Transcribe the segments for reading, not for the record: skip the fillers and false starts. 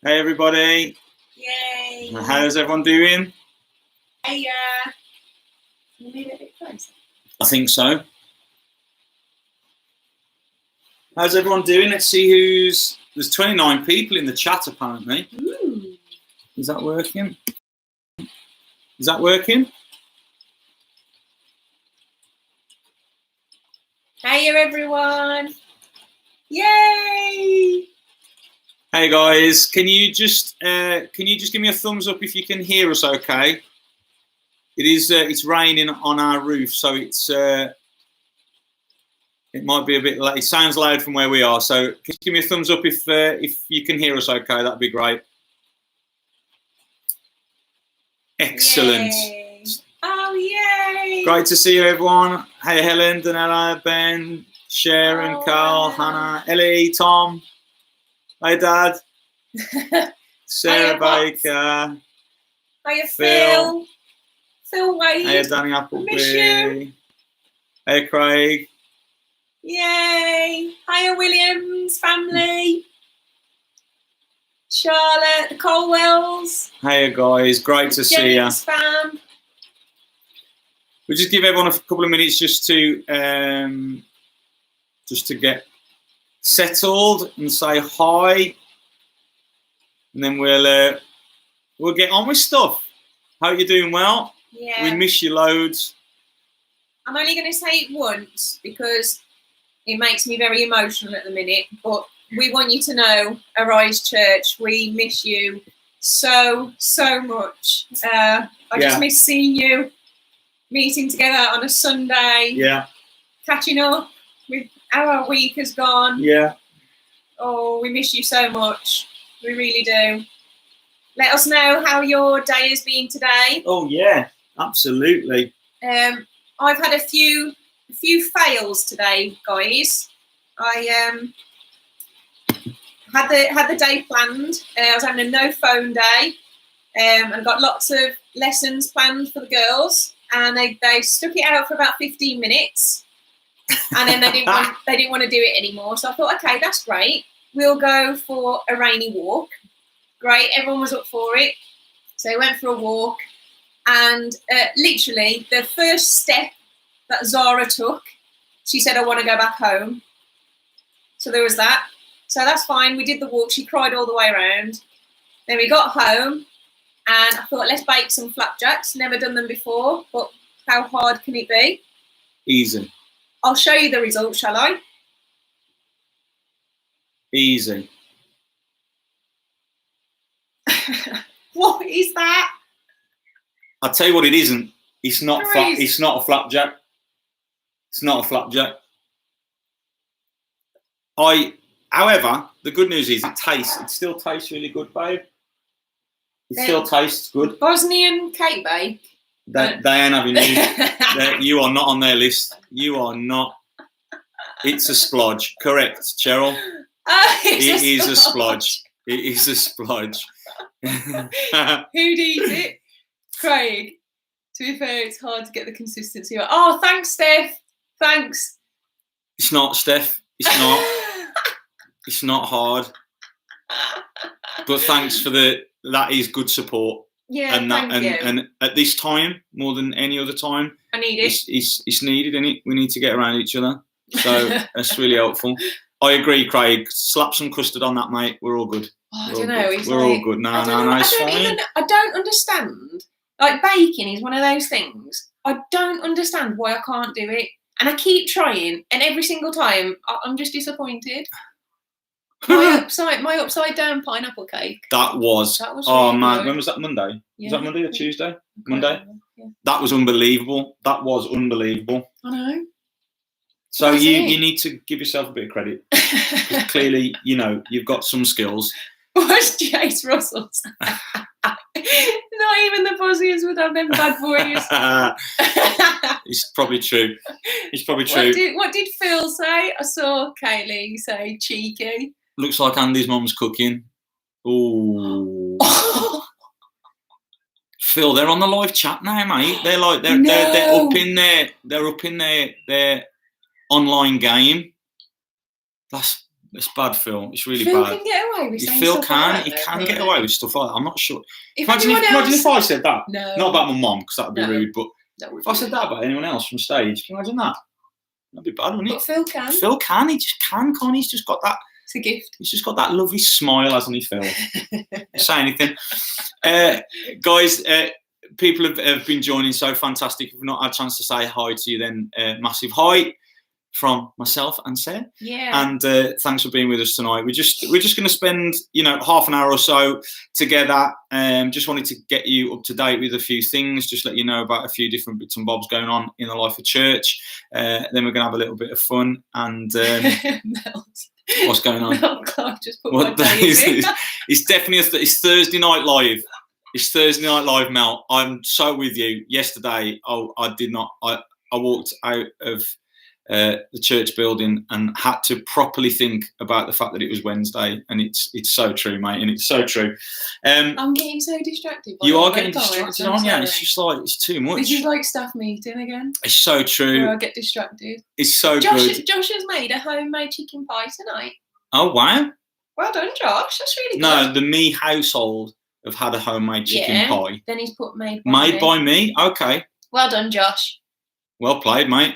Hey everybody. Yay. How's everyone doing? Hey, can you move it a bit closer? I think so. How's everyone doing? Let's see there's 29 people in the chat apparently. Ooh. Is that working? Is that working? Hiya everyone. Yay. Hey guys, can you just give me a thumbs up if you can hear us okay? It's raining on our roof, so it might be a bit loud. It sounds loud from where we are, so can you give me a thumbs up if you can hear us okay? That'd be great. Excellent. Yay. Oh, yay. Great to see you, everyone. Hey, Helen, Danella, Ben, Sharon, Oh, Carl, Hannah, Ellie, Tom. Hey, Dad. Sarah Baker. Hiya, Phil. Phil Wade. Hey, Danny Appleby. Miss you. Hey, Craig. Yay. Hiya, Williams family. Charlotte, the Colwells. Hey, guys. Great to see you. Fam. We'll just give everyone a couple of minutes just to get settled and say hi, and then we'll get on with stuff. Hope you're doing well. Yeah. We miss you loads. I'm only going to say it once because it makes me very emotional at the minute, but we want you to know, Arise Church, we miss you so much. I just miss seeing you, meeting together on a Sunday. Yeah. Catching up with how our week has gone. Yeah. Oh, we miss you so much. We really do. Let us know how your day has been today. Oh yeah, absolutely. I've had a few fails today, guys. I had the day planned. I was having a no phone day, and got lots of lessons planned for the girls. And they stuck it out for about 15 minutes, and then they didn't want to do it anymore. So I thought, okay, that's great. We'll go for a rainy walk. Great, everyone was up for it. So we went for a walk, and literally the first step that Zara took, she said, I want to go back home. So there was that. So that's fine. We did the walk. She cried all the way around. Then we got home, and I thought, let's bake some flapjacks. Never done them before, but how hard can it be? Easy. I'll show you the result, shall I? Easy. What is that? I'll tell you what it isn't. It's not Crazy. It's not a flapjack. It's not a flapjack. However, the good news is it still tastes really good, babe. It still tastes good. Bosnian cake bake. They ain't having you. You are not on their list. You are not. It's a splodge. Correct, Cheryl. It is a splodge. It is a splodge. Who'd eat it? Craig. To be fair, it's hard to get the consistency. Oh, thanks, Steph. Thanks. It's not, Steph. It's not. It's not hard. But thanks for that is good support. Yeah, and thank you. And at this time, more than any other time, I need it. It's needed, isn't it? We need to get around each other. So that's really helpful. I agree, Craig. Slap some custard on that, mate. We're all good. Oh, I don't know. We're all good. No, it's fine. I don't understand. Like, baking is one of those things. I don't understand why I can't do it. And I keep trying, and every single time, I'm just disappointed. My upside down pineapple cake. That was really man, good. when was that? Monday? Yeah. Was that Monday or Tuesday? Monday. Yeah. That was unbelievable. That was unbelievable. I know. So you need to give yourself a bit of credit. Clearly, you've got some skills. What's Jace Russell's? Not even the Bosnians would have them bad boys. It's probably true. It's probably true. What did Phil say? I saw Kaylee say cheeky. Looks like Andy's mum's cooking. Ooh. Phil, they're on the live chat now, mate. They're up in their online game. That's It's bad, Phil. It's really Phil bad. Can get away with saying Phil stuff can. like He that, can though, get away with stuff like that. I'm not sure. If Imagine if I said that. No. Not about my mom, because that would be rude. But if I said that that about anyone else from stage, can you imagine that? That'd be bad, wouldn't it? But Phil can. Phil can. He just can, can't he? He's just got that. It's a gift. He's just got that lovely smile, hasn't he, Phil? Say anything. Guys, people have been joining, so fantastic. If we've not had a chance to say hi to you, then massive hi from myself and Sarah. Yeah. And thanks for being with us tonight. We're just going to spend, half an hour or so together. Just wanted to get you up to date with a few things, just let you know about a few different bits and bobs going on in the life of church. Then we're going to have a little bit of fun and what's going on? Just put what day is it? It's definitely it's Thursday night live. It's Thursday night live, Mel. I'm so with you. Yesterday, I did not. I walked out of the church building and had to properly think about the fact that it was Wednesday, and it's so true, mate, and it's so true. I'm getting so distracted. You are getting distracted, aren't you? It's just like it's too much. This is like staff meeting again. It's so true. Where I get distracted. It's so good. Josh has made a homemade chicken pie tonight. Oh wow! Well done, Josh. That's really good. No, the Me household have had a homemade chicken pie. Then he's put made by me. Okay. Well done, Josh. Well played, mate.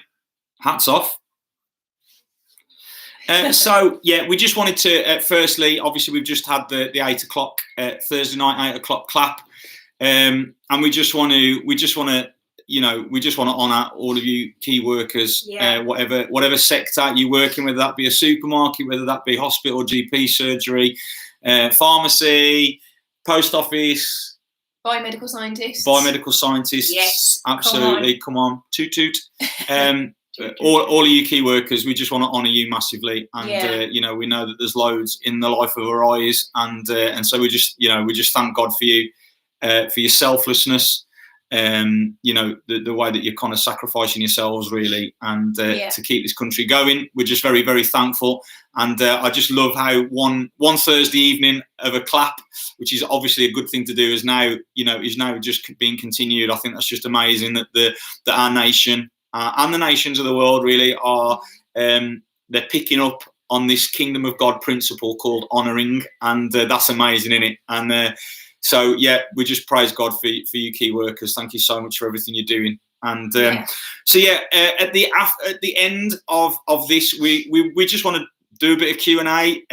Hats off. So yeah, we just wanted to firstly, obviously we've just had the 8 o'clock Thursday night 8 o'clock clap, and we just want to honour all of you key workers, whatever sector you're working, whether that be a supermarket, whether that be hospital, GP surgery, pharmacy, post office, biomedical scientists. Yes, absolutely. Come on. Toot toot. All of you key workers, we just want to honour you massively, and we know that there's loads in the life of our eyes, and so we just thank God for you, for your selflessness, the way that you're kind of sacrificing yourselves really, and to keep this country going. We're just very, very thankful, and I just love how one Thursday evening of a clap, which is obviously a good thing to do, is now just being continued. I think that's just amazing that our nation. And the nations of the world really are, they're picking up on this kingdom of God principle called honouring, and that's amazing, isn't it? And so, we just praise God for you key workers. Thank you so much for everything you're doing. And at the end of this, we just want to do a bit of Q&A.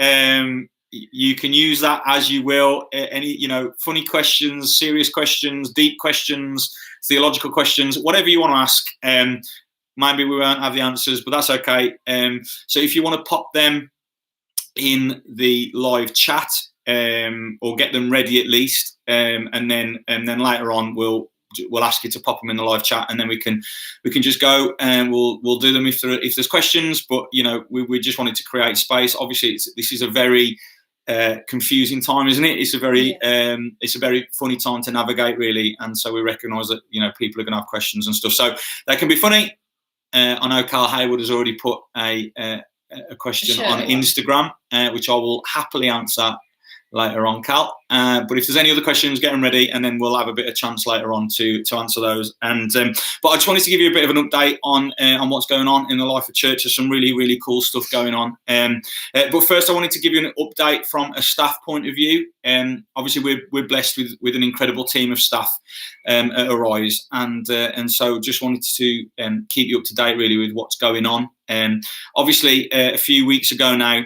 You can use that as you will. Any funny questions, serious questions, deep questions, theological questions, whatever you want to ask. Maybe we won't have the answers, but that's okay. So if you want to pop them in the live chat, or get them ready at least, and then later on we'll ask you to pop them in the live chat, and then we can just go and we'll do them if there's questions. But we just wanted to create space. Obviously, this is a very confusing time, isn't it? It's a very funny time to navigate, really, and so we recognise that people are going to have questions and stuff, so they can be funny. I know Carl Hayward has already put a question on Instagram, which I will happily answer later on, Cal. But if there's any other questions, get them ready, and then we'll have a bit of chance later on to answer those. And but I just wanted to give you a bit of an update on what's going on in the life of church. There's some really, really cool stuff going on. But first, I wanted to give you an update from a staff point of view. Obviously, we're blessed with an incredible team of staff at Arise, and so just wanted to keep you up to date really with what's going on. Obviously, a few weeks ago now,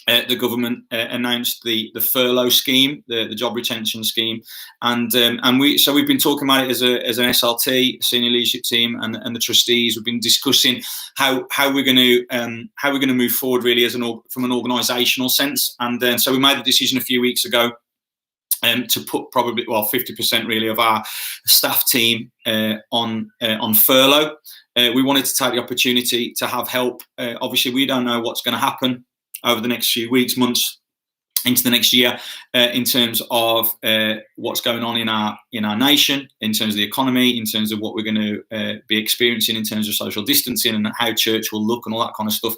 the government announced the furlough scheme, the job retention scheme, and we've been talking about it as an SLT, senior leadership team, and the trustees. We've been discussing how we're going to move forward really from an organisational sense, and so we made the decision a few weeks ago to put probably 50% really of our staff team on furlough. We wanted to take the opportunity to have help. Obviously, we don't know what's going to happen over the next few weeks, months, into the next year, in terms of what's going on in our nation, in terms of the economy, in terms of what we're going to be experiencing in terms of social distancing and how church will look and all that kind of stuff.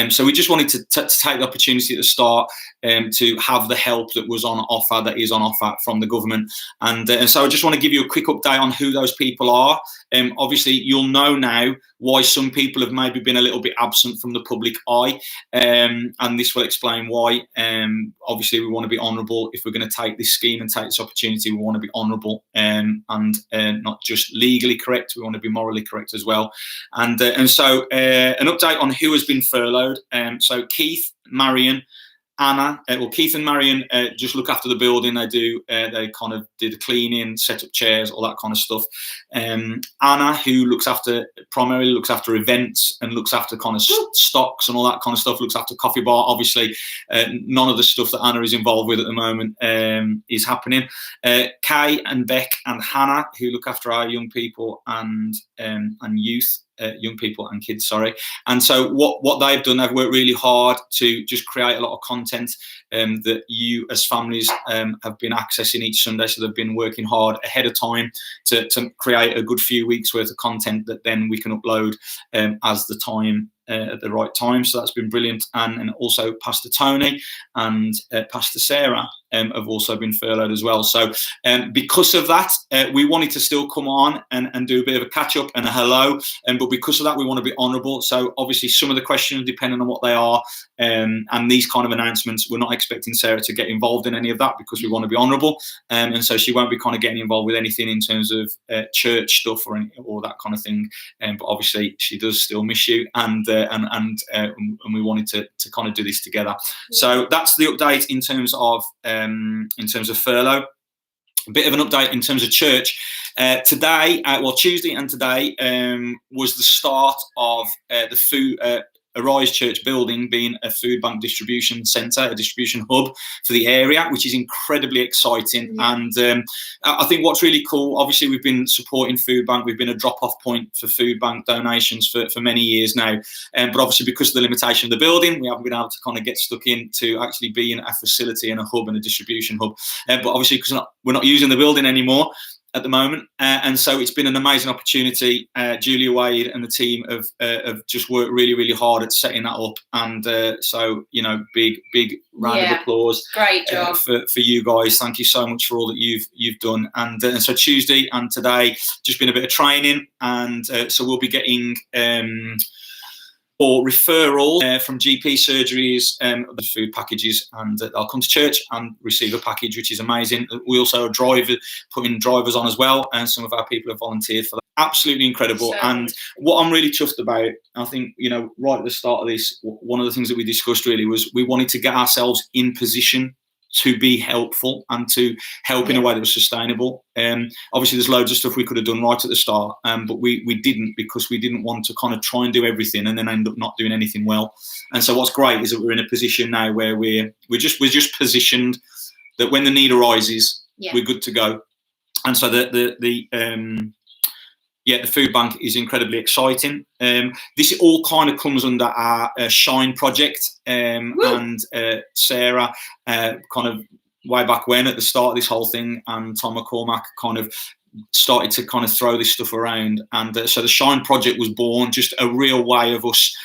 So we just wanted to take the opportunity at the start to have the help that was on offer, that is on offer from the government. And so I just want to give you a quick update on who those people are. Obviously, you'll know now why some people have maybe been a little bit absent from the public eye, and this will explain why. Obviously, we want to be honourable. If we're going to take this scheme and take this opportunity, we want to be honourable and not just legally correct. We want to be morally correct as well. And so an update on who has been furloughed. So Keith, Marion, Anna, Keith and Marion just look after the building. They kind of do the cleaning, set up chairs, all that kind of stuff. Anna, who primarily looks after events and looks after kind of stocks and all that kind of stuff, looks after coffee bar. Obviously, none of the stuff that Anna is involved with at the moment is happening. Kay and Beck and Hannah, who look after our young people and youth. Young people and kids, sorry. And so what they've done, they've worked really hard to just create a lot of content that you as families have been accessing each Sunday. So they've been working hard ahead of time to create a good few weeks worth of content that then we can upload as the time at the right time. So that's been brilliant. And also Pastor Tony and Pastor Sarah have also been furloughed as well. So because of that, we wanted to still come on and do a bit of a catch up and a hello. But because of that, we want to be honourable. So obviously some of the questions, depending on what they are, and these kind of announcements, we're not expecting Sarah to get involved in any of that because we want to be honourable. And so she won't be kind of getting involved with anything in terms of church stuff or that kind of thing. But obviously she does still miss you, and we wanted to kind of do this together. Yeah. So that's the update in terms of furlough. A bit of an update in terms of church. Today, Tuesday and today was the start of the food. Arise Church building being a food bank distribution centre, a distribution hub for the area, which is incredibly exciting. Yeah. And I think what's really cool, obviously we've been supporting food bank, we've been a drop-off point for food bank donations for many years now, but obviously because of the limitation of the building, we haven't been able to kind of get stuck in to actually being a facility and a hub and a distribution hub, but obviously because we're not using the building anymore at the moment, and so it's been an amazing opportunity. Julia Wade and the team have just worked really, really hard at setting that up, and so big round of applause. Great job for you guys. Thank you so much for all that you've done. And so Tuesday and today just been a bit of training, and so we'll be getting or referral from GP surgeries, the food packages, and they'll come to church and receive a package, which is amazing. We also putting drivers on as well, and some of our people have volunteered for that. Absolutely incredible. And what I'm really chuffed about, I think, right at the start of this, one of the things that we discussed really was we wanted to get ourselves in position to be helpful and to help in a way that was sustainable. Obviously, there's loads of stuff we could have done right at the start, but we didn't, because we didn't want to kind of try and do everything and then end up not doing anything well. And so what's great is that we're in a position now where we're just positioned that when the need arises, we're good to go. And so the food bank is incredibly exciting. This all kind of comes under our Shine project, and Sarah kind of way back when at the start of this whole thing, and Tom McCormack kind of started to kind of throw this stuff around. And so the Shine project was born, just a real way of us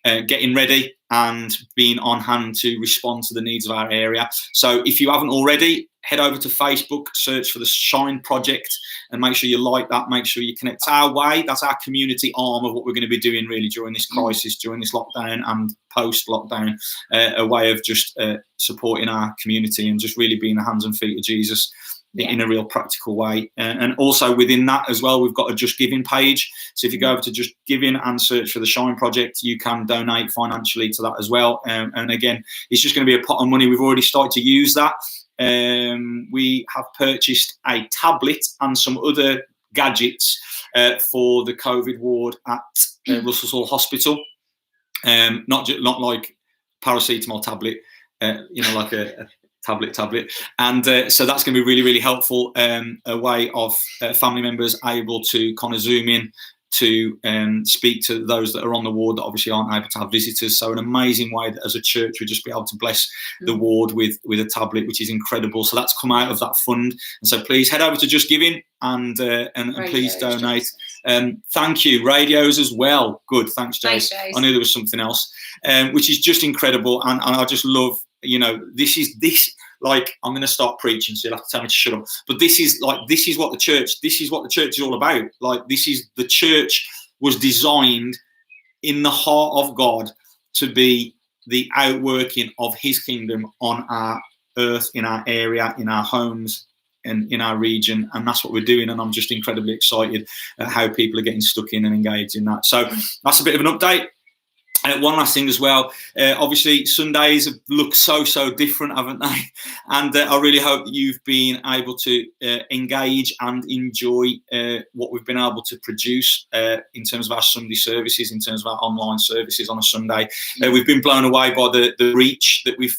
getting ready and being on hand to respond to the needs of our area. So if you haven't already, head over to Facebook, search for the Shine Project, and make sure you like that. Make sure you connect our way. That's our community arm of what we're going to be doing really during this crisis, during this lockdown and post-lockdown, a way of just supporting our community and just really being the hands and feet of Jesus in a real practical way. And also within that as well, we've got a Just Giving page. So if you go over to Just Giving and search for the Shine Project, you can donate financially to that as well. And again, it's just going to be a pot of money. We've already started to use that. We have purchased a tablet and some other gadgets for the COVID ward at Russell's Hall Hospital. Not like paracetamol tablet, like a tablet. And so that's going to be really, really helpful. A way of family members able to kind of zoom in to speak to those that are on the ward that obviously aren't able to have visitors. So an amazing way that as a church we just be able to bless the ward with a tablet, which is incredible. So that's come out of that fund. And so please head over to Just Giving and please donate. Thank you. Radios as well. Good. Thanks, Jace. I knew there was something else, which is just incredible. And I just love, this. Like, I'm going to start preaching, so you'll have to tell me to shut up. But this is what the church is all about. Like, this is the church was designed in the heart of God to be the outworking of his kingdom on our earth, in our area, in our homes, and in our region. And that's what we're doing. And I'm just incredibly excited at how people are getting stuck in and engaged in that. So that's a bit of an update. One last thing as well, obviously Sundays look so different, haven't they? And I really hope that you've been able to engage and enjoy what we've been able to produce in terms of our Sunday services, in terms of our online services on a Sunday. We've been blown away by the reach that we've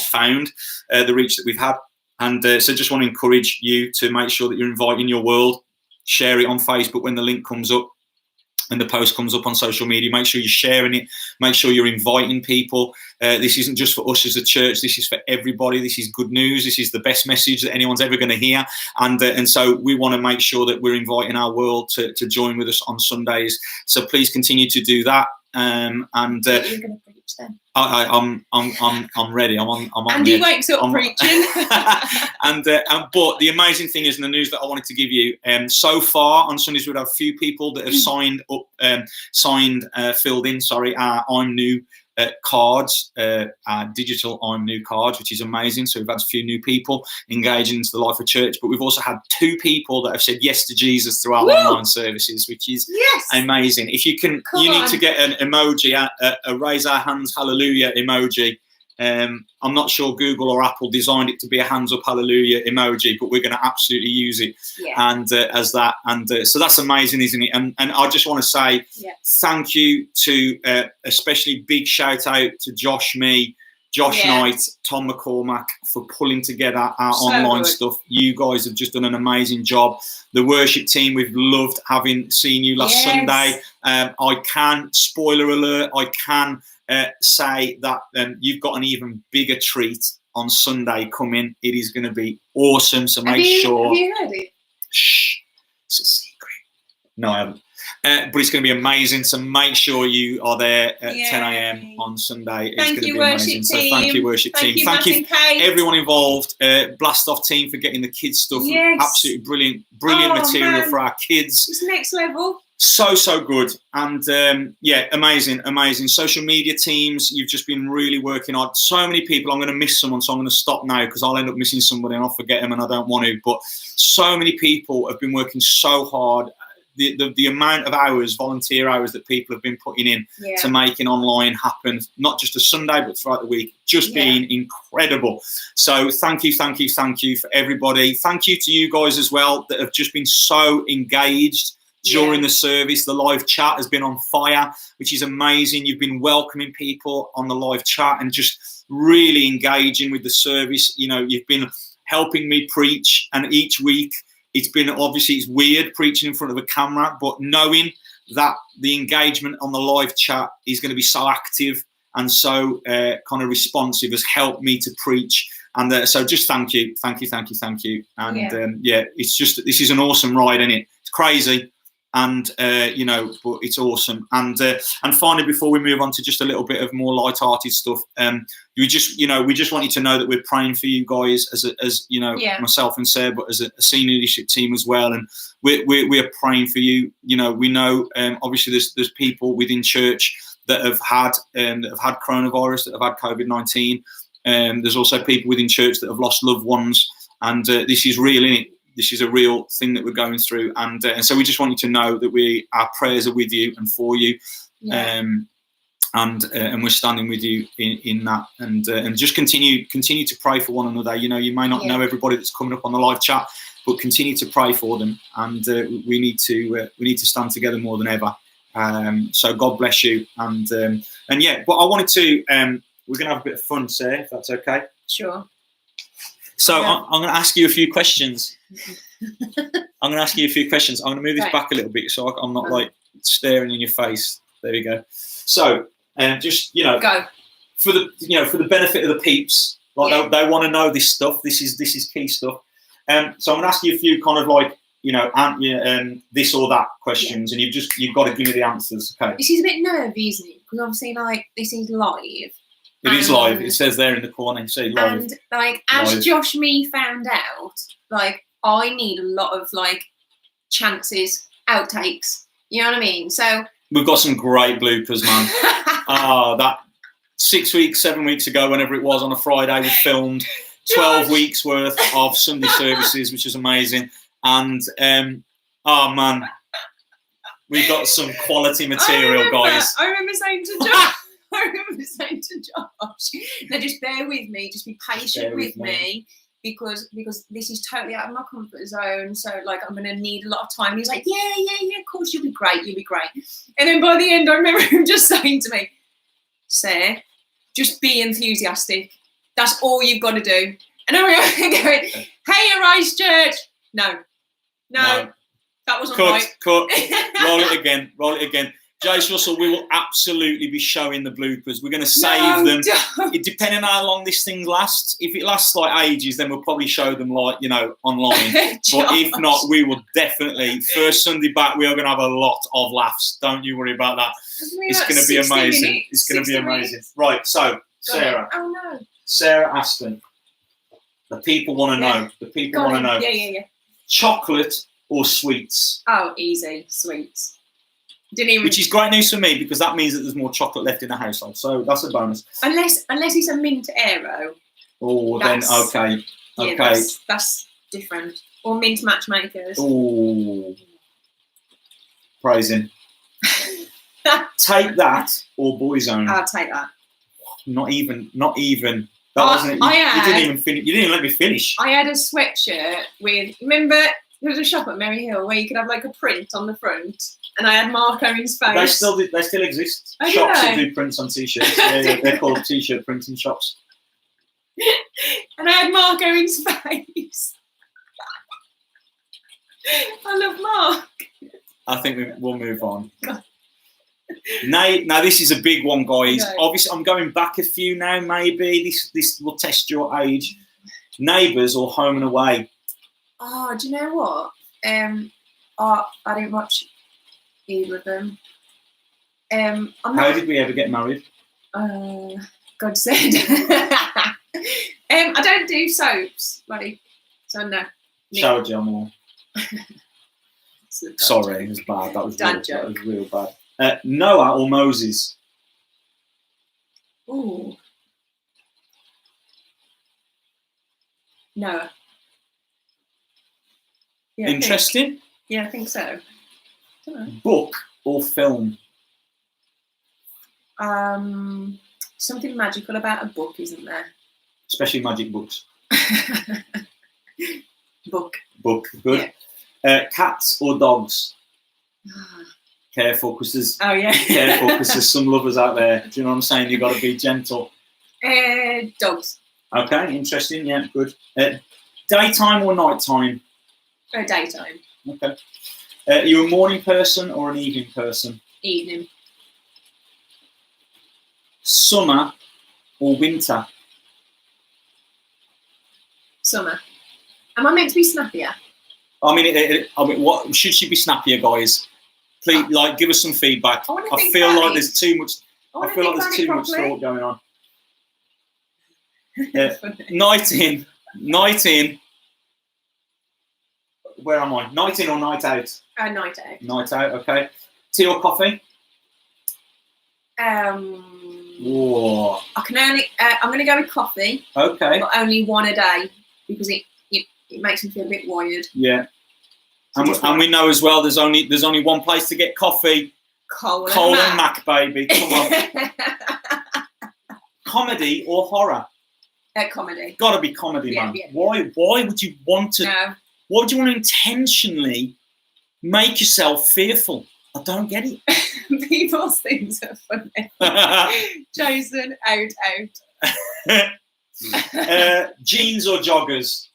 found, the reach that we've had. And so just want to encourage you to make sure that you're inviting your world, share it on Facebook when the link comes up. And the post comes up on social media, make sure you're sharing it, make sure you're inviting people. This isn't just for us as a church, this is for everybody. This is good news. This is the best message that anyone's ever going to hear. And so we want to make sure that we're inviting our world to join with us on Sundays. So please continue to do that. You're going to preach then. I'm ready. I'm on. Andy wakes up preaching. But the amazing thing is, in the news that I wanted to give you, so far on Sundays we've had a few people that have filled in our I'm New cards, our digital I'm New cards, which is amazing. So we've had a few new people engaging into the life of church, but we've also had 2 people that have said yes to Jesus through our online services, which is amazing. If you can, you need to get an emoji, a raise our hands hallelujah emoji. I'm not sure Google or Apple designed it to be a hands up hallelujah emoji, but we're going to absolutely use it and as that. And so that's amazing, isn't it? And I just want to say thank you to especially big shout out to Josh Knight, Tom McCormack for pulling together our online stuff. You guys have just done an amazing job. The worship team, we've loved having seen you last Sunday. I can, spoiler alert, I can say that you've got an even bigger treat on Sunday coming. It is going to be awesome. So make sure. Have you heard it? Shh, it's a secret. No, I haven't. But it's going to be amazing. So make sure you are there at 10 a.m. on Sunday. It's going to be amazing. So thank you, worship team. Thank you, everyone involved. Blast Off team for getting the kids stuff. Absolutely brilliant material for our kids. It's next level. So good. And amazing. Social media teams, you've just been really working hard. So many people. I'm going to miss someone, so I'm going to stop now because I'll end up missing somebody and I'll forget them and I don't want to. But so many people have been working so hard. The amount of hours, volunteer hours that people have been putting in to making online happen, not just a Sunday, but throughout the week, just being incredible. So thank you for everybody. Thank you to you guys as well that have just been so engaged during the service. The live chat has been on fire, which is amazing. You've been welcoming people on the live chat and just really engaging with the service. You know, you've been helping me preach, and each week it's been, obviously it's weird preaching in front of a camera, but knowing that the engagement on the live chat is going to be so active and so kind of responsive has helped me to preach. And so just thank you. And it's just, this is an awesome ride, isn't it? It's crazy. And but it's awesome. And finally, before we move on to just a little bit of more light-hearted stuff, we just want you to know that we're praying for you guys as myself and Sarah, but as a senior leadership team as well. And we're praying for you. You know, we know obviously there's people within church that have had coronavirus, that have had COVID-19. There's also people within church that have lost loved ones, and this is real, isn't it? This is a real thing that we're going through, and so we just want you to know that our prayers are with you and for you, and we're standing with you in that, and just continue to pray for one another. You know, you may not know everybody that's coming up on the live chat, but continue to pray for them, and we need to stand together more than ever. So God bless you, and but I wanted to we're going to have a bit of fun, Sarah, if that's okay. Sure. So I'm going to ask you a few questions. I'm going to move this back a little bit so I'm not like staring in your face. There we go. So just go for the benefit of the peeps. Like they want to know this stuff. This is key stuff. So I'm going to ask you a few kind of like this or that questions, and you've got to give me the answers. Okay. This is a bit nervy, isn't it? Because obviously, like, this is live. It is live. It says there in the corner. You say live. And like, as Josh found out, like, I need a lot of like chances, outtakes. You know what I mean? So we've got some great bloopers, man. That 6 weeks, 7 weeks ago, whenever it was, on a Friday, we filmed 12 weeks worth of Sunday services, which is amazing. And oh man, we got some quality material, guys. I remember saying to Josh, now just bear with me, just be patient with me. Because this is totally out of my comfort zone, so like I'm gonna need a lot of time. And he's like, yeah, of course, you'll be great. And then by the end, I remember him just saying to me, Sarah, just be enthusiastic. That's all you've got to do. And I remember going, hey, Arise Church. No, that wasn't right. Cut. Roll it again. Jace Russell, we will absolutely be showing the bloopers. We're going to save them. It, depending on how long this thing lasts. If it lasts like ages, then we'll probably show them like, online. But if not, we will definitely. First Sunday back, we are going to have a lot of laughs. Don't you worry about that. It's going to be amazing. It's going to be amazing. Right, so, Sarah. Oh, no. Sarah Aston. The people want to know. The people want to know. Yeah. Chocolate or sweets? Oh, easy. Sweets. Which is great news for me, because that means that there's more chocolate left in the household. So that's a bonus. Unless it's a mint aero. Oh, then okay. Yeah, that's different. Or mint matchmakers. Oh, praising. Take that or Boyzone. I'll take that. Not even. That wasn't. You didn't even finish. You didn't even let me finish. I had a sweatshirt with. Remember, there was a shop at Merry Hill where you could have like a print on the front. And I had Mark Owen's face. They still exist. Shops that do prints on t-shirts. They're called t-shirt printing shops. And I had Mark Owen's face. I love Mark. I think we'll move on. Now this is a big one, guys. No. Obviously, I'm going back a few now. Maybe this will test your age. Neighbours or Home and Away? Oh, do you know what? I didn't watch either of them. How did we ever get married? God said. I don't do soaps, buddy. So no. Shower gel more. Sorry, it was bad. That was real bad. Noah or Moses? Ooh. Noah. Yeah, interesting. I think so. Book or film? Something magical about a book, isn't there? Especially magic books. Book. Good. Yeah. Cats or dogs? Careful, because there's there's some lovers out there. Do you know what I'm saying? You've got to be gentle. Dogs. Okay, interesting. Yeah, good. Daytime or nighttime? Daytime. Okay. Are you a morning person or an evening person? Evening. Summer or winter? Summer. Am I meant to be snappier? I mean, what should she be snappier, guys? Please, give us some feedback. I feel like there's too much. I feel like there's too much thought going on. Night in. Where am I? Night in or night out? Night out. Night out. Okay. Tea or coffee? Whoa. I can only. I'm going to go with coffee. Okay. But only one a day, because it makes me feel a bit wired. Yeah. And we know as well. There's only one place to get coffee. Cole and Mac, baby. Come on. Comedy or horror? Comedy. Got to be comedy, man. Yeah. Why would you want to? No. Why would you want to intentionally make yourself fearful? I don't get it. People's things are funny. Jason, out. Jeans or joggers?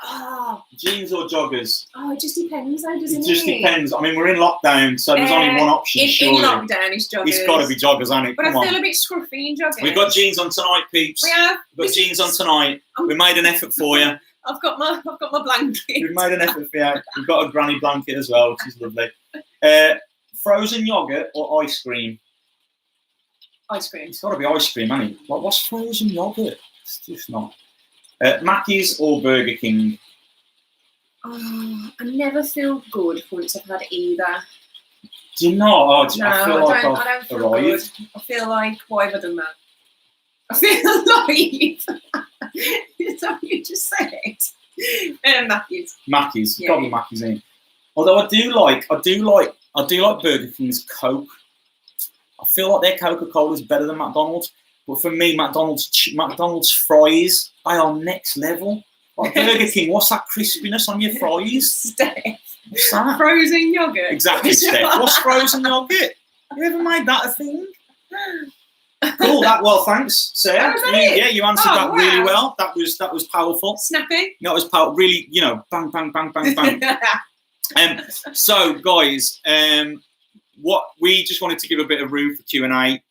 Oh. Jeans or joggers? Oh, it just depends, though, doesn't it? It just depends. I mean, we're in lockdown, so there's only one option. In lockdown, it's joggers. It's got to be joggers, hasn't it? But I feel a bit scruffy in joggers. We've got jeans on tonight, peeps. We have. We've got jeans on tonight. We made an effort for you. I've got my blanket. We've made an effort for you. We've got a granny blanket as well, which is lovely. Frozen yogurt or ice cream? Ice cream. It's got to be ice cream, hasn't it? What's frozen yogurt? It's just not. Mackey's or Burger King? Oh, I never feel good once I've had either. Do you not? No, I feel like I don't feel good. I feel like, why have I done that? I feel like is that what you just said? Mackey's. Mackey's, Yeah. got me Mackey's in. Although I do like Burger King's Coke. I feel like their Coca-Cola is better than McDonald's. But for me, McDonald's fries, they are next level. Like Burger King, what's that crispiness on your fries? Steph. What's that? Frozen yogurt. Exactly, Steph. What's frozen yogurt? You ever made that a thing? Cool. Well, thanks, Sarah. You answered that really well. That was powerful. Snappy. That was powerful. Really, bang, bang, bang, bang, bang. So, guys, what we just wanted to give a bit of room for Q&A.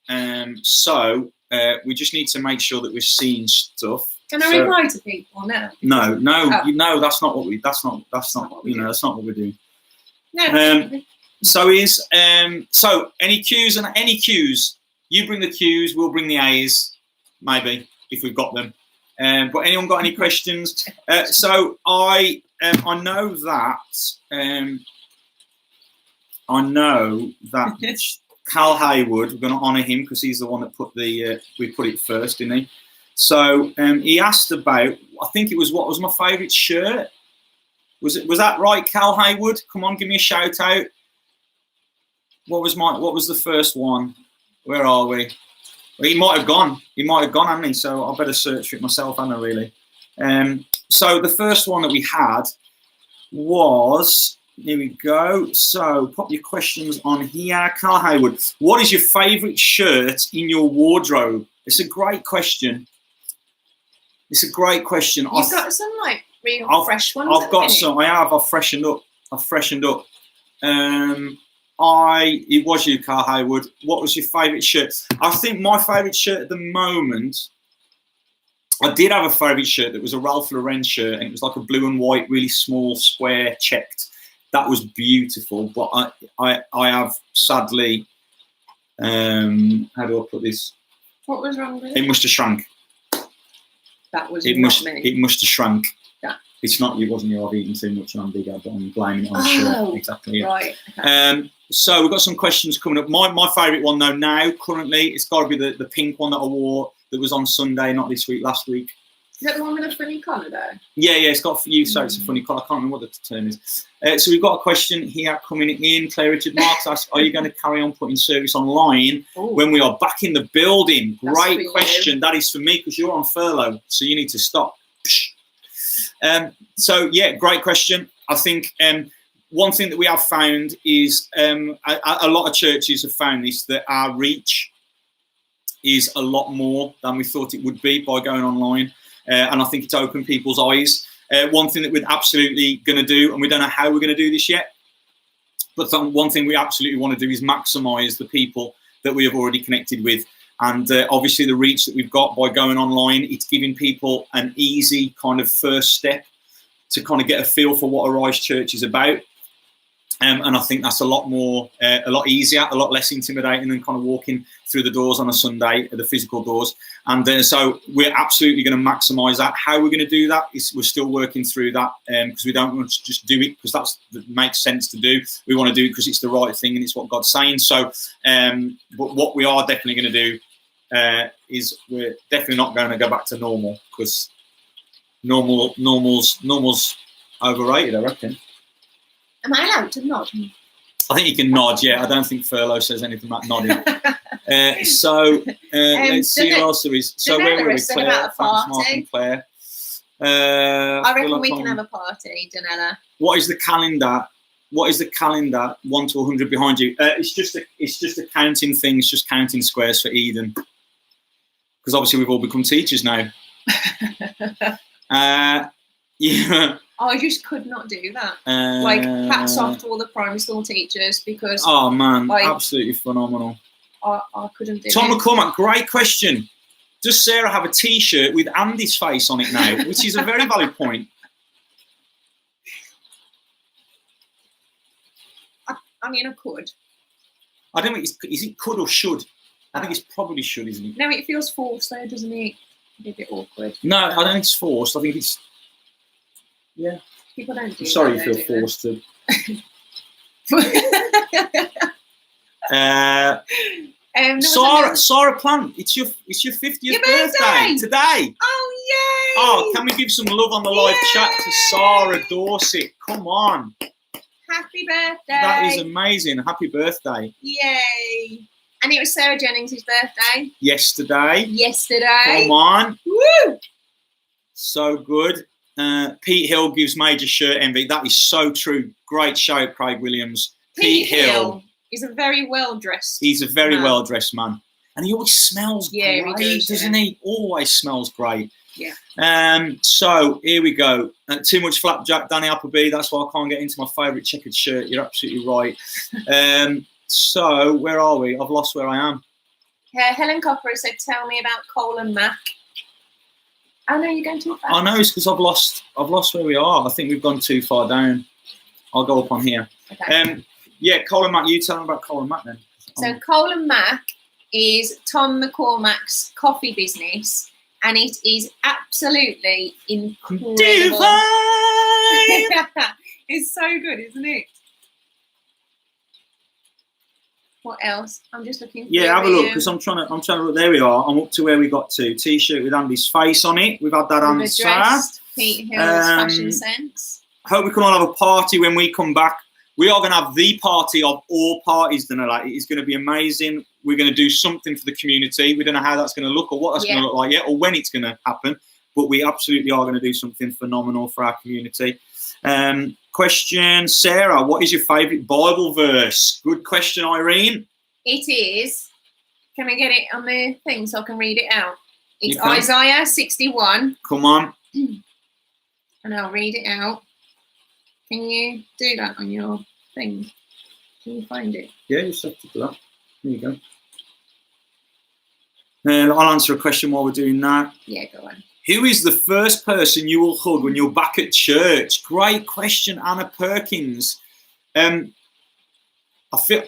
So we just need to make sure that we're seeing stuff. Can I reply to people now? No, no, that's not what we. That's not that's not what we're doing. No. So any cues? You bring the Q's, we'll bring the A's, maybe if we've got them. But anyone got any questions? So I know that Cal Haywood, we're going to honour him because he's the one that we put it first, didn't he? So he asked about, I think it was, what was my favourite shirt? Was that right, Cal Haywood? Come on, give me a shout out. What was the first one? Where are we? Well, he might have gone, hasn't he? So I better search for it myself, haven't I, really? So the first one that we had was, here we go. So pop your questions on here. Carl Haywood, what is your favourite shirt in your wardrobe? It's a great question. You've got some like real fresh ones. I've got some. I have. I've freshened up. It was you, Carl Haywood. What was your favourite shirt? I think my favourite shirt at the moment, I did have a favourite shirt that was a Ralph Lauren shirt, and it was like a blue and white, really small, square, checked. That was beautiful, but I have sadly, how do I put this? What was wrong with it? It must have shrunk. That was me. It must have shrunk. Yeah. It's not. It wasn't you. I've eaten too much and I'm bigger, but I'm blaming it on the shirt. Exactly. Yeah. Right. Okay. So we've got some questions coming up. My favourite one though now currently, it's got to be the pink one that I wore that was on Sunday, not this week, last week. Is that the one with a funny collar though? Yeah, it's got for you, so it's a funny collar. I can't remember what the term is. So we've got a question here coming in. Claire Richard Marks asks, are you going to carry on putting service online when we are back in the building? Great question. That is for me because you're on furlough, so you need to stop. So yeah, great question. I think one thing that we have found is a lot of churches have found this, that our reach is a lot more than we thought it would be by going online. And I think it's opened people's eyes. One thing that we're absolutely going to do, and we don't know how we're going to do this yet, but one thing we absolutely want to do is maximise the people that we have already connected with. And obviously the reach that we've got by going online, it's giving people an easy kind of first step to kind of get a feel for what Arise Church is about. And I think that's a lot easier, a lot less intimidating than kind of walking through the doors on a Sunday, the physical doors. And so we're absolutely going to maximise that. How we're going to do that is we're still working through that because we don't want to just do it because that makes sense to do. We want to do it because it's the right thing and it's what God's saying. So, but what we are definitely going to do is we're definitely not going to go back to normal because normal's overrated, I reckon. Am I allowed to nod? I think you can nod, yeah. I don't think furlough says anything about nodding. So let's see what else there is. So where were we? Claire, thanks, Mark and Claire. I reckon we can have a party, Danella. What is the calendar? 1 to 100 behind you? It's just a counting thing. It's just counting squares for Eden. Because obviously we've all become teachers now. Yeah. I just could not do that. Hats off to all the primary school teachers because... Oh, man, absolutely phenomenal. I couldn't do it. Tom McCormack, great question. Does Sarah have a T-shirt with Andy's face on it now? Which is a very valid point. I mean, I could. I don't think is it could or should? I think it's probably should, isn't it? No, it feels forced though, doesn't it? It's a bit awkward. No, I don't think it's forced. I think it's... Yeah. People don't do Sorry that, you feel forced to. Sarah Plant, it's your 50th birthday today. Oh, yay! Oh, can we give some love on the live chat to Sarah Dorset? Come on. Happy birthday. That is amazing. Happy birthday. Yay. And it was Sarah Jennings' birthday. Yesterday. Come on. Woo! So good. Pete Hill gives major shirt envy. That is so true. Great show, Craig Williams. Pete Hill. He's a very well-dressed He's a very well-dressed man. And he always smells great, he does, doesn't he? Always smells great. Yeah. So here we go. Too much flapjack, Danny Appleby. That's why I can't get into my favourite checkered shirt. You're absolutely right. So where are we? I've lost where I am. Helen Copper said, "Tell me about Cole and Mac." Oh no, you're going too fast. I know, it's because I've lost where we are. I think we've gone too far down. I'll go up on here. Okay. Yeah, Cole and Mac. You tell them about Cole and Mac then. So Cole and Mac is Tom McCormack's coffee business, and it is absolutely incredible. It's so good, isn't it? What else? I'm just looking. Yeah, have a look, because I'm trying to look. There we are. I'm up to where we got to. T-shirt with Andy's face on it. We've had that answer. Pete Hill's fashion sense. Hope we can all have a party when we come back. We are going to have the party of all parties tonight. It is going to be amazing. We're going to do something for the community. We don't know how that's going to look or what that's going to look like yet or when it's going to happen. But we absolutely are going to do something phenomenal for our community. Question, Sarah, what is your favourite Bible verse? Good question, Irene. It is. Can I get it on the thing so I can read it out? It's Isaiah 61. Come on. And I'll read it out. Can you do that on your thing? Can you find it? Yeah, you just have to do that. There you go. And I'll answer a question while we're doing that. Yeah, go on. Who is the first person you will hug when you're back at church? Great question, Anna Perkins. I feel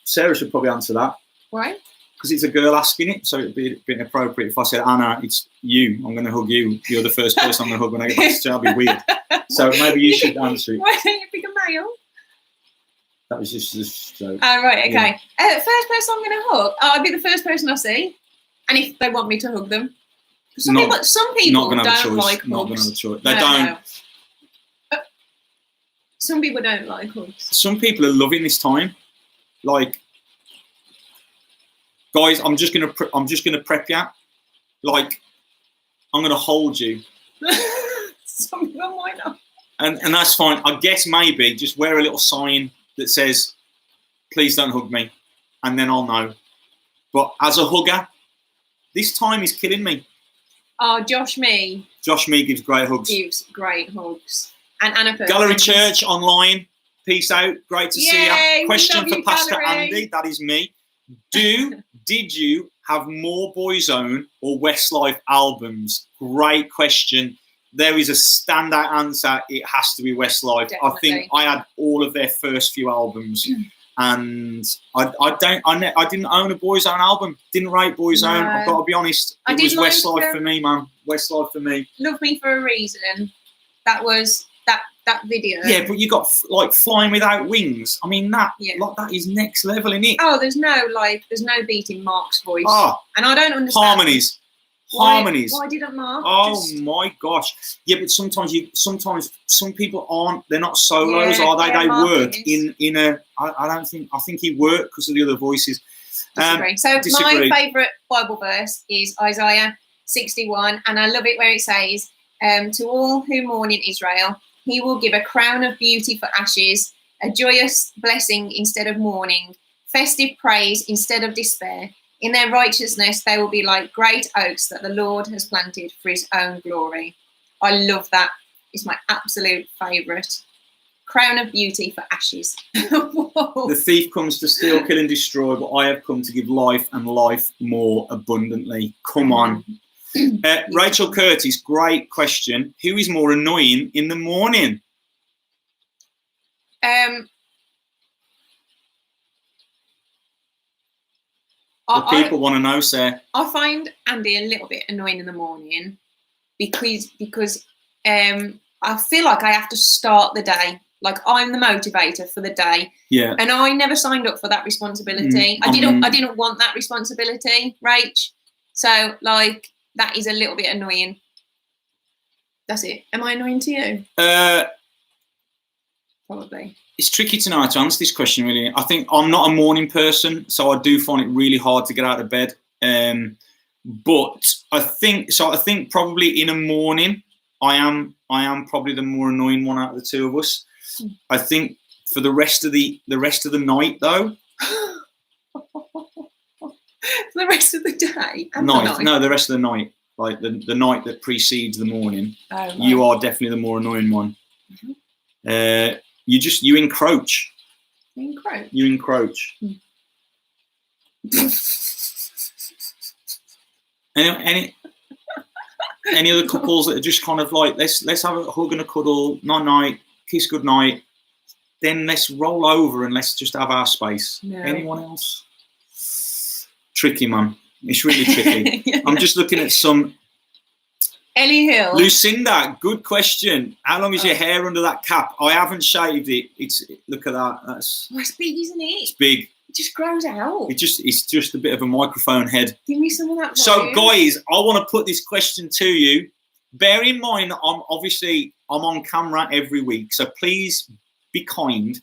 Sarah should probably answer that. Why? Because it's a girl asking it, so it'd be a bit inappropriate if I said, Anna, it's you. I'm going to hug you. You're the first person I'm going to hug when I get back to church. That'll be weird. So maybe you should answer it. Why don't you pick a male? That was just a joke. Oh, right, okay. First person I'm going to hug, I'll be the first person I see. And if they want me to hug them. Some people don't like hugs. Not going to have a choice. They don't. No. Some people don't like hugs. Some people are loving this time. Like, guys, I'm just gonna prep you. Like, I'm gonna hold you. Some people might not. And that's fine. I guess maybe just wear a little sign that says, "Please don't hug me," and then I'll know. But as a hugger, this time is killing me. Oh, Josh Mee gives great hugs. And Anna Perkins. Gallery Church online. Peace out. Great to see you. Question for Pastor Gallery. Andy. That is me. Did you have more Boyzone or Westlife albums? Great question. There is a standout answer. It has to be Westlife. Definitely. I think I had all of their first few albums, and I didn't own a Boyzone album. Didn't rate Boyzone. No. I've got to be honest. It was Westlife for me, man. Westlife for me. Love Me for a Reason. That was that video. Yeah, but you got like Flying Without Wings. I mean that is next level, isn't it? Oh, there's no beat in Mark's voice. Oh, and I don't understand harmonies. Why didn't Mark? Oh my gosh! Yeah, but sometimes some people aren't. They're not solos, are they? They work in a. I think he worked because of the other voices. Disagree. My favourite Bible verse is Isaiah 61, and I love it where it says, "To all who mourn in Israel, He will give a crown of beauty for ashes, a joyous blessing instead of mourning, festive praise instead of despair. In their righteousness, they will be like great oaks that the Lord has planted for His own glory." I love that. It's my absolute favourite. Crown of beauty for ashes. The thief comes to steal, kill and destroy, but I have come to give life and life more abundantly. Come on. Rachel Curtis, great question. Who is more annoying in the morning? People want to know, Sarah. I find Andy a little bit annoying in the morning because I feel like I have to start the day Like, I'm the motivator for the day. Yeah. And I never signed up for that responsibility. I didn't want that responsibility, Rach. So, like, that is a little bit annoying. That's it. Am I annoying to you? Probably. It's tricky to know how to answer this question, really. I think I'm not a morning person, so I do find it really hard to get out of bed. But I think probably in a morning, I am probably the more annoying one out of the two of us. I think for the rest of the night, though. For the rest of the day? No, the rest of the night. Like the night that precedes the morning. Oh, right. You are definitely the more annoying one. Mm-hmm. You encroach. You encroach. Any other couples that are just kind of like, let's have a hug and a cuddle, night, kiss goodnight, then let's roll over and let's just have our space. No. Anyone else? Tricky, man. It's really tricky. Yeah. I'm just looking at some. Ellie Hill. Lucinda, good question. How long is your hair under that cap? I haven't shaved it. Look at that. It's big, isn't it? It's big. It just grows out. It's just a bit of a microphone head. Give me some of that. So, guys, I want to put this question to you. Bear in mind that I'm on camera every week, so please be kind.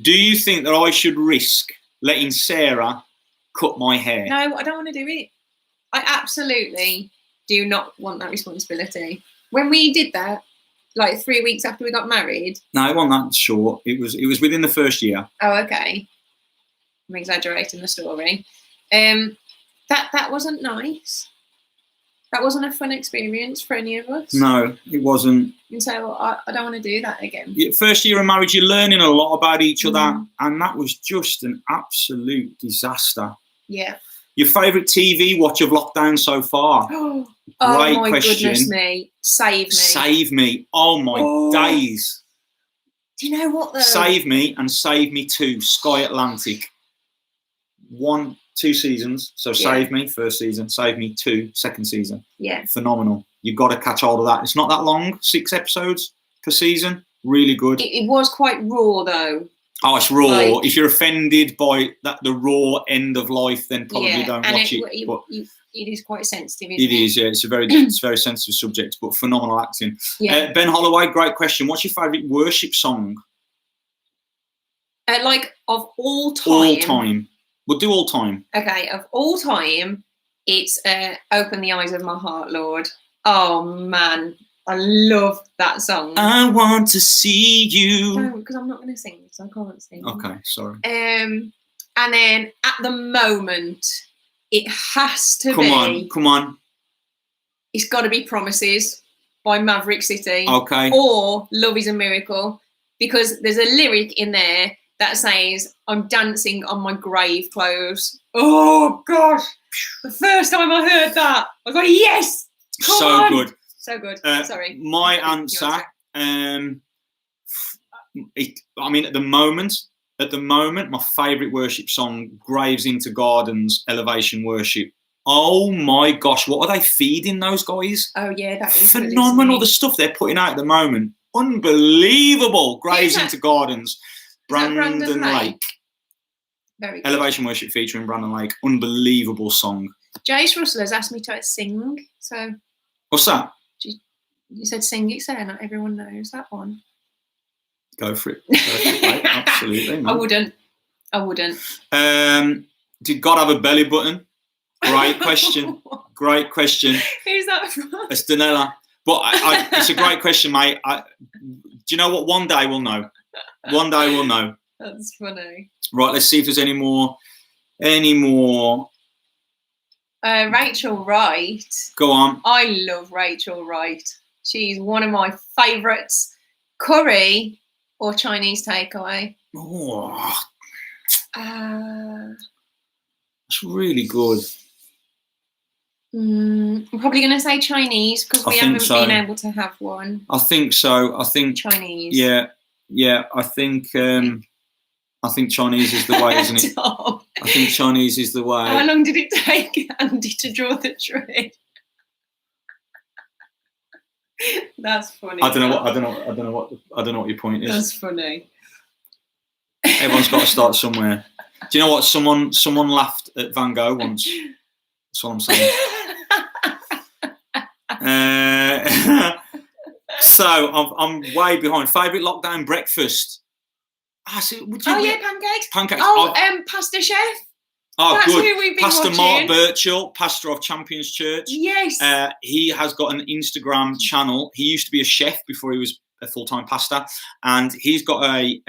Do you think that I should risk letting Sarah cut my hair? No, I don't want to do it. I absolutely do not want that responsibility. When we did that, like 3 weeks after we got married. No, it wasn't that short. It was within the first year. Oh, okay. I'm exaggerating the story. That wasn't nice. That wasn't a fun experience for any of us. No, it wasn't. And so I don't want to do that again. First year of marriage, you're learning a lot about each other, and that was just an absolute disaster. Yeah. Your favourite TV watch of lockdown so far? Oh my goodness me. Save me. Save me. Oh my days. Do you know what though? Save Me and Save Me 2, Sky Atlantic. 2 seasons. So Save Me, first season. Save Me 2, second season. Yeah. Phenomenal. You've got to catch hold of that. It's not that long, 6 episodes per season. Really good. It was quite raw though. Oh, it's raw. Like, if you're offended by the raw end of life, then probably don't watch it. But it is quite sensitive, isn't it? It is, yeah. It's a very sensitive subject, but phenomenal acting. Yeah. Ben Holloway, great question. What's your favourite worship song? Like of all time? All time. We'll do all time. Okay, of all time, it's Open the Eyes of My Heart, Lord. Oh, man. I love that song. I want to see you. No, because I'm not going to sing, so I can't sing. Okay, sorry. And then at the moment, it has to be. Come on. It's got to be Promises by Maverick City. Okay. Or Love is a Miracle, because there's a lyric in there that says, I'm dancing on my grave clothes. Oh, gosh. The first time I heard that, I was like, yes! Come on. Good. So good. Sorry. My answer, at the moment, my favourite worship song, Graves into Gardens, Elevation Worship. Oh my gosh, what are they feeding those guys? Oh yeah, that is phenomenal. Good, the stuff they're putting out at the moment, unbelievable. Graves into Gardens, Brandon Lake. Very good. Elevation Worship featuring Brandon Lake, unbelievable song. Jace Russell has asked me to sing, so. What's that? You said sing it, Sarah. Not everyone knows that one. Go for it. Mate. Absolutely. Man. I wouldn't. Did God have a belly button? Great question. Great question. Who's that from? It's Danella. But it's a great question, mate. Do you know what? One day we'll know. One day we'll know. That's funny. Right. Let's see if there's any more. Rachel Wright. Go on. I love Rachel Wright. She's one of my favourites. Curry or Chinese takeaway? Oh, it's really good. I'm probably going to say Chinese because we haven't been able to have one. I think so. I think Chinese. Yeah. I think Chinese is the way, isn't it? I think Chinese is the way. How long did it take Andy to draw the tree? That's funny. I don't know what your point is. That's funny. Everyone's got to start somewhere. Do you know what? Someone laughed at Van Gogh once. That's what I'm saying. So I'm way behind. Favourite lockdown breakfast? Pancakes. Pancakes. Oh, Pasta Chef. Oh, That's good. who we've been Pastor watching. Mark Birchall, pastor of Champions Church. Yes. He has got an Instagram channel. He used to be a chef before he was a full-time pastor, and he's got a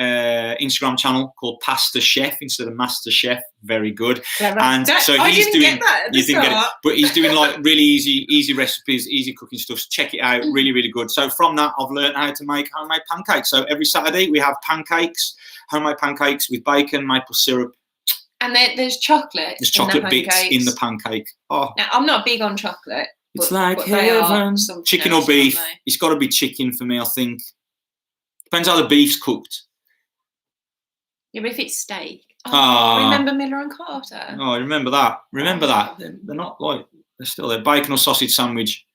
Instagram channel called Pasta Chef instead of Master Chef. Very good. Clever. And so he's didn't doing. Get that at the You didn't get it, start. but he's doing like really easy recipes, easy cooking stuff. Check it out. Really, really good. So from that, I've learned how to make homemade pancakes. So every Saturday we have pancakes, homemade pancakes with bacon, maple syrup. And there's chocolate. There's chocolate bits in the pancake. Oh, now, I'm not big on chocolate. it's like heaven. Chicken or beef? It's got to be chicken for me, I think. Depends how the beef's cooked. Yeah, but if it's steak. Remember Miller and Carter? Oh, I remember that. Remember that. They're not like, they're still there. Bacon or sausage sandwich.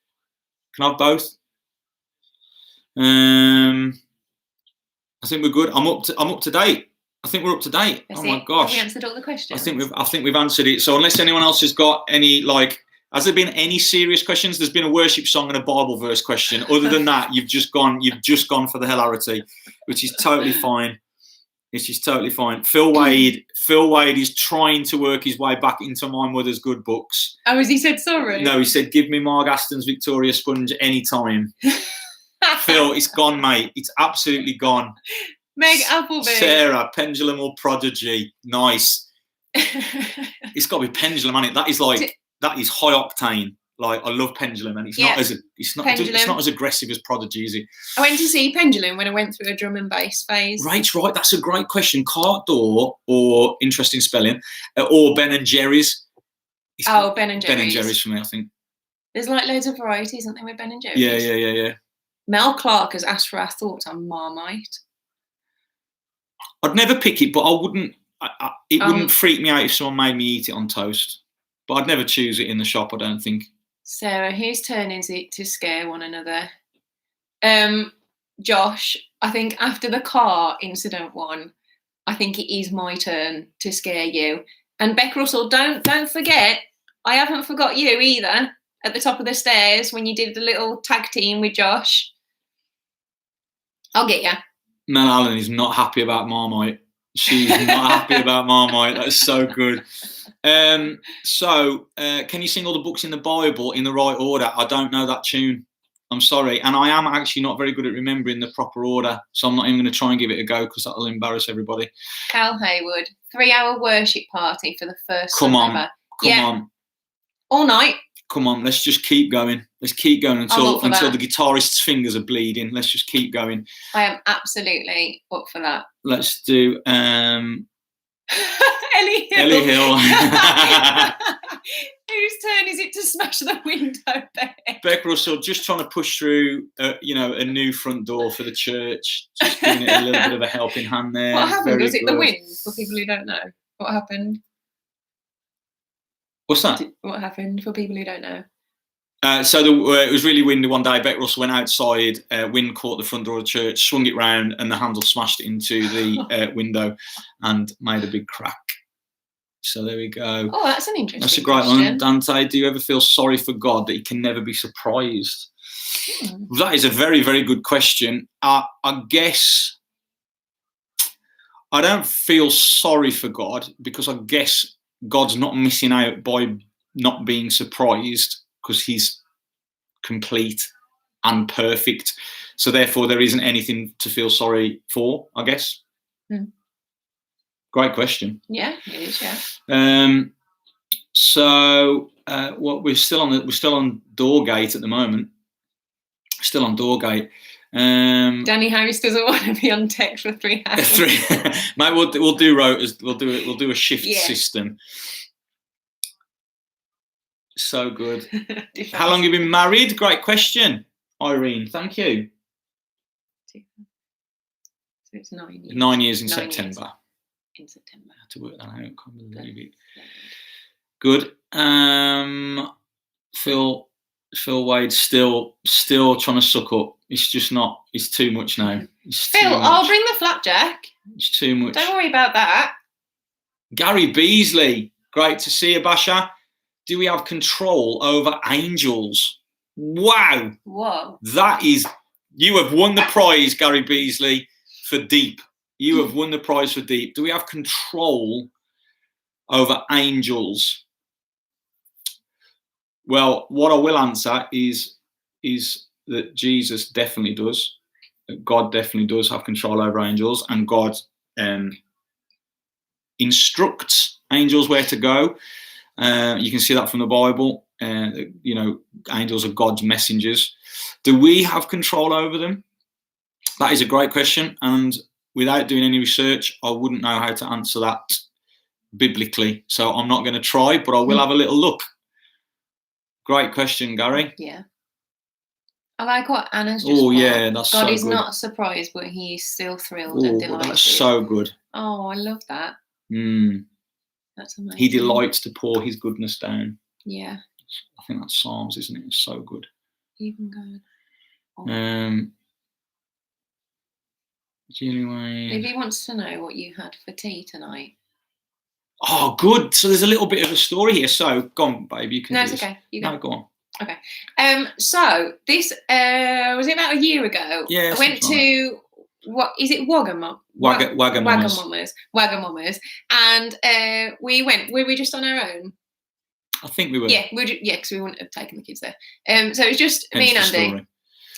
Can I have both? I think we're good. I'm up to date. I think we're up to date. That's my it. gosh. Have we answered all the questions? I think we've answered it. So unless anyone else has got any, like, has there been any serious questions? There's been a worship song and a Bible verse question. Other than that, you've just gone for the hilarity, which is totally fine. It's just totally fine. Phil Wade is trying to work his way back into my mother's good books. Oh, has he said sorry? No, he said, give me Mark Aston's Victoria Sponge anytime. Phil, it's gone, mate. It's absolutely gone. Meg Appleby. Sarah, Pendulum or Prodigy. Nice. It's got to be Pendulum, hasn't it? That is high octane. Like, I love Pendulum, and it's not as aggressive as Prodigy, is it? I went to see Pendulum when I went through a drum and bass phase. Right. That's a great question. Cart Door, or interesting spelling, or Ben and Jerry's. Ben and Jerry's. Ben and Jerry's for me, I think. There's like loads of varieties, aren't there, with Ben and Jerry's? Yeah. Mel Clark has asked for our thoughts on Marmite. I'd never pick it, but I wouldn't. It wouldn't freak me out if someone made me eat it on toast. But I'd never choose it in the shop, I don't think. Sarah, whose turn is it to scare one another? Josh, I think after the car incident one, I think it is my turn to scare you. And Beck Russell, don't forget, I haven't forgot you either at the top of the stairs when you did the little tag team with Josh. I'll get you. Mel Allen is not happy about Marmite. She's not happy about Marmite. That's so good. Can you sing all the books in the Bible in the right order? I don't know that tune. I'm sorry. And I am actually not very good at remembering the proper order. So I'm not even going to try and give it a go because that'll embarrass everybody. Cal Haywood, 3-hour worship party for the first Come on. ever. Come on. All night. Come on, let's just keep going. Let's keep going until the guitarist's fingers are bleeding. Let's just keep going. I am absolutely up for that. Let's do Ellie Hill. Ellie Hill. Whose turn is it to smash the window, Beck? Beck Russell, just trying to push through a new front door for the church. Just giving it a little bit of a helping hand there. What happened? Was it good. the wind, for people who don't know? What happened? What's that? What happened, for people who don't know? It was really windy one day. Beck Russell went outside. Wind caught the front door of the church, swung it round, and the handle smashed it into the window and made a big crack. So there we go. Oh, that's an interesting That's a great question. one. Dante, do you ever feel sorry for God that he can never be surprised? That is a very, very good question. I guess I don't feel sorry for God because I guess God's not missing out by not being surprised because he's complete and perfect. So therefore there isn't anything to feel sorry for, I guess. Great question. Yeah, it is, yeah. We're still on Doorgate at the moment. Still on Doorgate. Danny Harris doesn't want to be on text for 3 hours. Mate, we'll do rotors. We'll do a shift system. So good. How long have you been married? Great question, Irene. Thank you. So it's 9 years. 9 years in September. In September. I had to work that out. Can't believe it. Good. Phil, Phil Wade's still trying to suck up. It's just not. It's too much now. Phil, I'll bring the flapjack. It's too much. Don't worry about that. Gary Beasley, great to see you, Basha. Do we have control over angels? Wow. Whoa. That is. You have won the prize, Gary Beasley, for deep. You have won the prize for deep. Do we have control over angels? Well, what I will answer is that Jesus definitely does. God definitely does have control over angels, and God instructs angels where to go. You can see that from the Bible. Angels are God's messengers. Do we have control over them? That is a great question, and without doing any research, I wouldn't know how to answer that biblically. So I'm not going to try, but I will have a little look. Great question, Gary. Yeah. I like what Anna's just that's God so is good. not surprised, but he is still thrilled and delighted. That's so good. Oh, I love that. That's amazing. He delights to pour his goodness down. Yeah. I think that's Psalms, isn't it? It's so good. Even good. If he wants to know what you had for tea tonight. Oh, good. So there's a little bit of a story here. So go on, babe. You can. No, it's okay. You go. No, go on. Okay. So this was it about a year ago? Yeah. I went to what is it? Wagamama's, and we went. Were we just on our own? I think we were. Yeah, because we wouldn't have taken the kids there. So it was just me and Andy.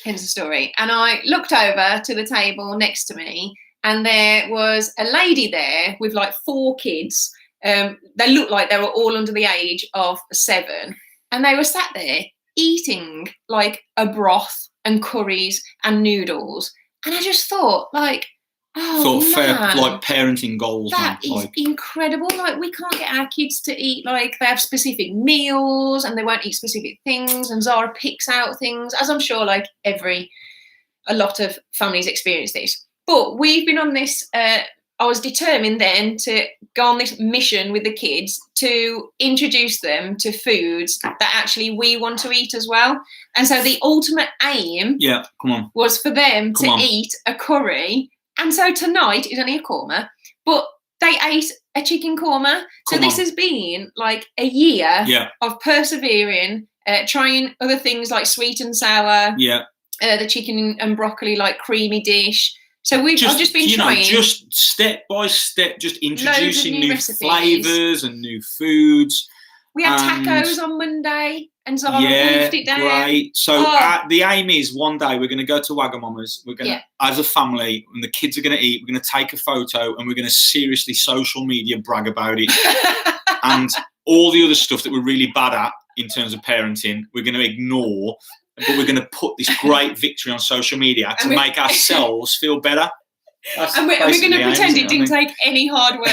Hence the story. And I looked over to the table next to me, and there was a lady there with like 4 kids. They looked like they were all under the age of 7, and they were sat there eating like a broth and curries and noodles. And I just thought, like, fair, like parenting goals. That is incredible. Like, we can't get our kids to eat, like, they have specific meals and they won't eat specific things. And Zara picks out things, as I'm sure, like, a lot of families experience this. But we've been on this, I was determined then to go on this mission with the kids to introduce them to foods that actually we want to eat as well. And so the ultimate aim was for them to eat a curry. And so tonight is only a korma, but they ate a chicken korma. So this has been like a year of persevering, trying other things like sweet and sour, the chicken and broccoli, like creamy dish. So I've just been trying. Just step by step, just introducing new flavours and new foods. We had tacos on Monday, and Zara wolfed it down. Great. So the aim is one day we're going to go to Wagamama's. We're going to, as a family, when the kids are going to eat, we're going to take a photo and we're going to seriously social media brag about it. And all the other stuff that we're really bad at in terms of parenting, we're going to ignore. But we're going to put this great victory on social media to make ourselves feel better. And we're going to pretend it didn't take any hard work.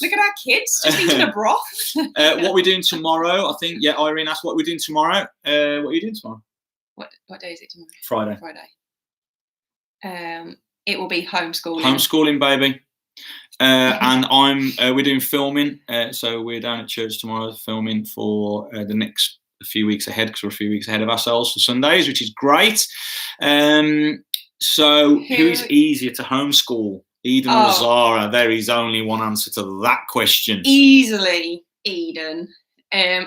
Look at our kids just eating a broth. What we're doing tomorrow, I think. Yeah, Irene asked what we're doing tomorrow. What are you doing tomorrow? What day is it tomorrow? Friday. It will be homeschooling. Homeschooling, baby. And we're doing filming. So we're down at church tomorrow filming for the next few weeks ahead, because we're a few weeks ahead of ourselves for Sundays, which is great. So who is easier to homeschool, Eden or Zara? There is only one answer to that question. Easily Eden.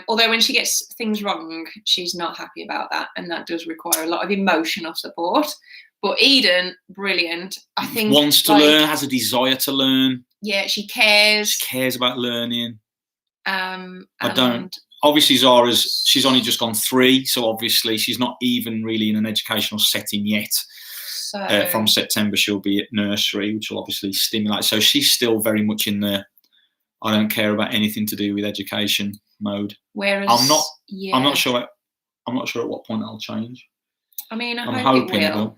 Although when she gets things wrong, she's not happy about that, and that does require a lot of emotional support. But Eden, brilliant. I think wants to learn, has a desire to learn. Yeah, she cares. She cares about learning. I don't. Obviously, she's only just gone 3, so obviously she's not even really in an educational setting yet. So from September, she'll be at nursery, which will obviously stimulate. So she's still very much in the I don't care about anything to do with education mode. Whereas I'm not sure. I'm not sure at what point that'll change. I mean, I'm hoping it will.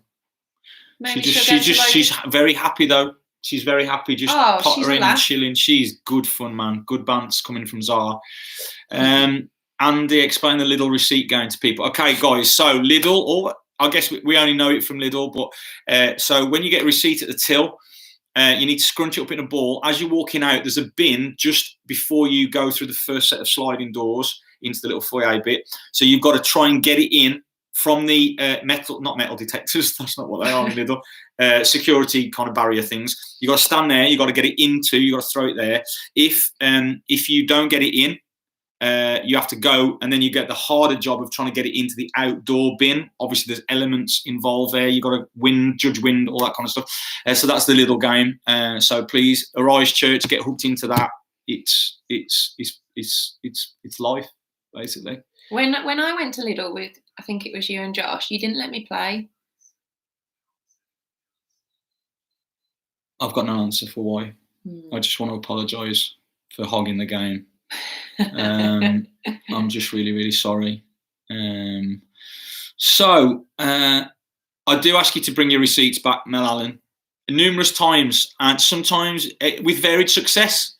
She's very happy though. She's very happy, just pottering and chilling. She's good fun, man. Good bants coming from Zara. Andy, explain the Lidl receipt going to people. Okay, guys, so Lidl, or I guess we only know it from Lidl, but so when you get a receipt at the till, you need to scrunch it up in a ball. As you're walking out, there's a bin just before you go through the first set of sliding doors. into the little foyer bit. So you've got to try and get it in from the not metal detectors. That's not what they are in Lidl. Security kind of barrier things. You got to stand there. You got to get it into. You got to throw it there. If you don't get it in, you have to go, and then you get the harder job of trying to get it into the outdoor bin. Obviously, there's elements involved there. You got to judge wind, all that kind of stuff. So that's the little game. So please, Arise Church, get hooked into that. It's life, basically. When I went to Lidl with, I think it was you and Josh, you didn't let me play. I've got no answer for why. I just want to apologise for hogging the game. I'm just really, really sorry. So I do ask you to bring your receipts back, Mel Allen, numerous times, and sometimes with varied success.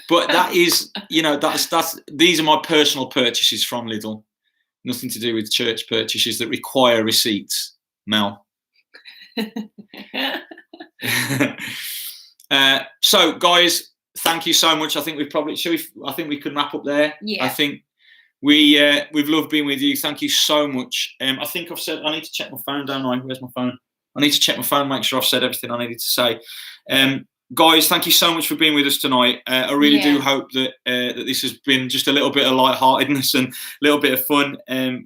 But that is, that's these are my personal purchases from Lidl. Nothing to do with church purchases that require receipts, Mel. So, guys, thank you so much. I think we can wrap up there. Yeah. I think we've loved being with you. Thank you so much. I think I've said, I need to check my phone, don't I? Where's my phone? I need to check my phone, make sure I've said everything I needed to say. Guys, thank you so much for being with us tonight. I really do hope that that this has been just a little bit of lightheartedness and a little bit of fun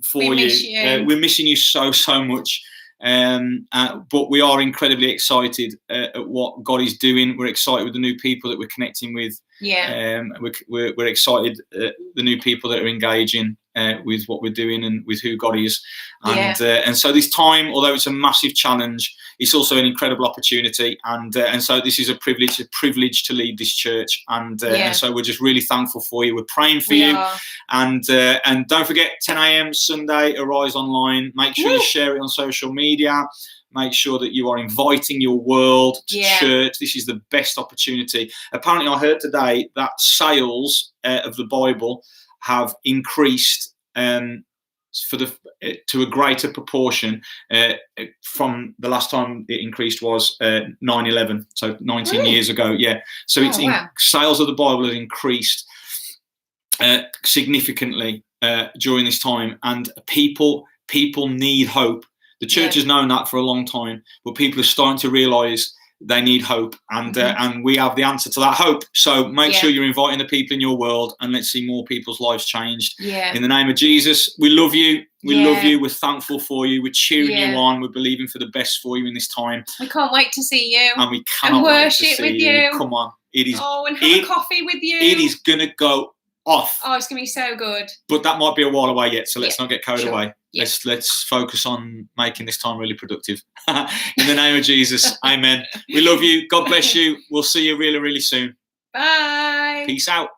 for you. We're missing you so much. But we are incredibly excited at what God is doing. We're excited with the new people that we're connecting with. We're excited at the new people that are engaging with what we're doing and with who God is. And so this time, although it's a massive challenge, it's also an incredible opportunity. And so this is a privilege to lead this church. And so we're just really thankful for you. We're praying for you. And don't forget, 10 a.m. Sunday, Arise Online. Make sure you share it on social media. Make sure that you are inviting your world to church. This is the best opportunity. Apparently, I heard today that sales of the Bible have increased to a greater proportion from the last time it increased was 9/11, so 19 years ago. Yeah, so sales of the Bible have increased significantly during this time, and people need hope. The church has known that for a long time, but people are starting to realise they need hope, and we have the answer to that hope. So make sure you're inviting the people in your world, and let's see more people's lives changed. In the name of Jesus, we love you. We love you. We're thankful for you. We're cheering you on. We're believing for the best for you in this time. We can't wait to see you. And we cannot wait to see with you. Come on. It is. And have a coffee with you. It is going to go off. Oh, it's going to be so good. But that might be a while away yet, so let's not get carried away. Let's focus on making this time really productive. In the name of Jesus, amen. We love you. God bless you. We'll see you really, really soon. Bye. Peace out.